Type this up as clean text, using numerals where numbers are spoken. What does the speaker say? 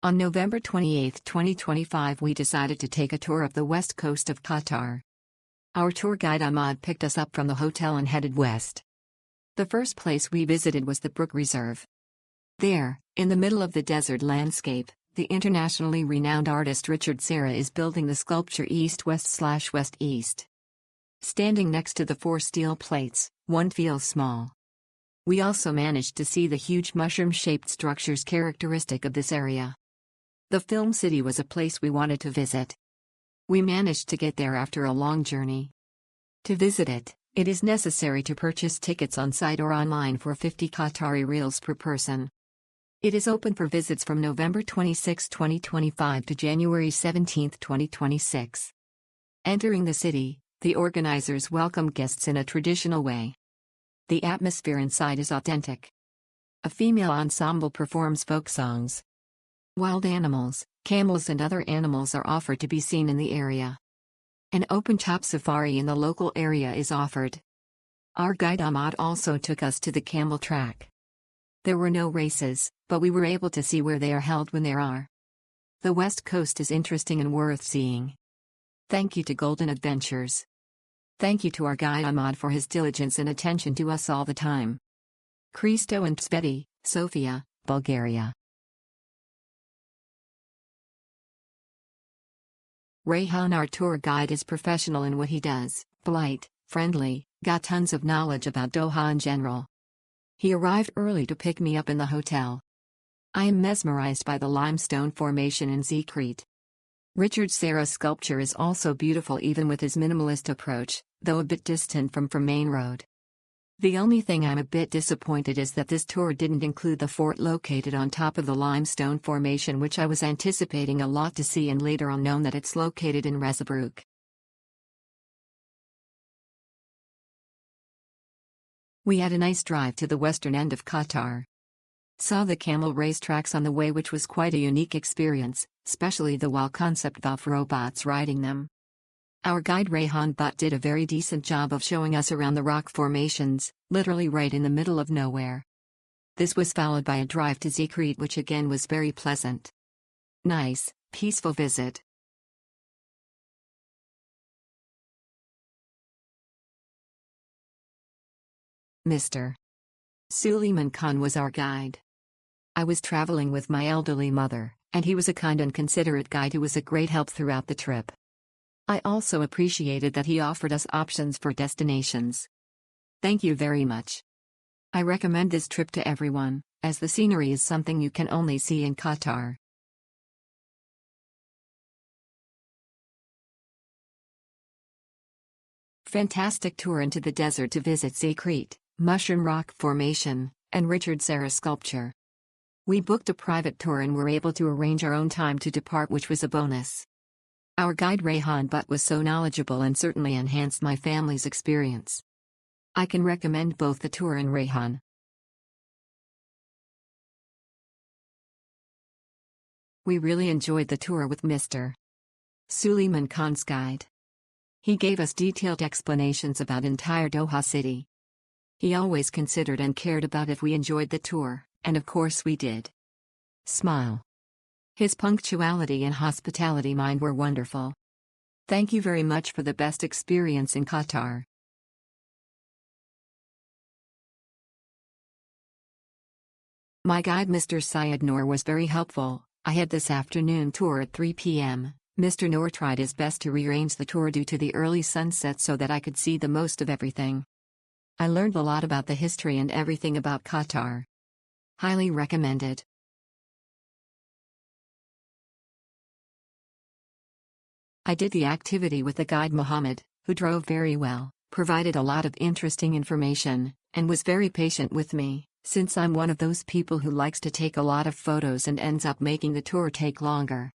On November 28, 2025, we decided to take a tour of the west coast of Qatar. Our tour guide Ahmad picked us up from the hotel and headed west. The first place we visited was the Brouq Reserve. There, in the middle of the desert landscape, the internationally renowned artist Richard Serra is building the sculpture east-west/west-east. Standing next to the 4 steel plates, one feels small. We also managed to see the huge mushroom-shaped structures characteristic of this area. The film city was a place we wanted to visit. We managed to get there after a long journey. To visit it, it is necessary to purchase tickets on site or online for 50 Qatari riyals per person. It is open for visits from November 26, 2025 to January 17, 2026. Entering the city, the organizers welcome guests in a traditional way. The atmosphere inside is authentic. A female ensemble performs folk songs. Wild animals, camels and other animals are offered to be seen in the area. An open-top safari in the local area is offered. Our guide Ahmad also took us to the camel track. There were no races, but we were able to see where they are held when there are. The west coast is interesting and worth seeing. Thank you to Golden Adventures. Thank you to our guide Ahmad for his diligence and attention to us all the time. Christo and Pspeti, Sofia, Bulgaria. Rayhan, our tour guide, is professional in what he does, polite, friendly, got tons of knowledge about Doha in general. He arrived early to pick me up in the hotel. I am mesmerized by the limestone formation in Zekreet. Richard Serra's sculpture is also beautiful even with his minimalist approach, though a bit distant from main road. The only thing I'm a bit disappointed is that this tour didn't include the fort located on top of the limestone formation, which I was anticipating a lot to see, and later on known that it's located in Brouq. We had a nice drive to the western end of Qatar. Saw the camel racetracks on the way, which was quite a unique experience, especially the wall concept of robots riding them. Our guide Rayhan Butt did a very decent job of showing us around the rock formations, literally right in the middle of nowhere. This was followed by a drive to Zekreet, which again was very pleasant. Nice, peaceful visit. Mr. Suleiman Khan was our guide. I was traveling with my elderly mother, and he was a kind and considerate guide who was a great help throughout the trip. I also appreciated that he offered us options for destinations. Thank you very much. I recommend this trip to everyone, as the scenery is something you can only see in Qatar. Fantastic tour into the desert to visit Zekreet, Mushroom Rock Formation, and Richard Serra sculpture. We booked a private tour and were able to arrange our own time to depart, which was a bonus. Our guide Rayhan Butt was so knowledgeable and certainly enhanced my family's experience. I can recommend both the tour and Rayhan. We really enjoyed the tour with Mr. Suleiman Khan's guide. He gave us detailed explanations about entire Doha city. He always considered and cared about if we enjoyed the tour, and of course we did. Smile. His punctuality and hospitality mind were wonderful. Thank you very much for the best experience in Qatar. My guide Mr. Syed Noor was very helpful. I had this afternoon tour at 3 p.m. Mr. Noor tried his best to rearrange the tour due to the early sunset so that I could see the most of everything. I learned a lot about the history and everything about Qatar. Highly recommended. I did the activity with the guide Muhammad, who drove very well, provided a lot of interesting information, and was very patient with me, since I'm one of those people who likes to take a lot of photos and ends up making the tour take longer.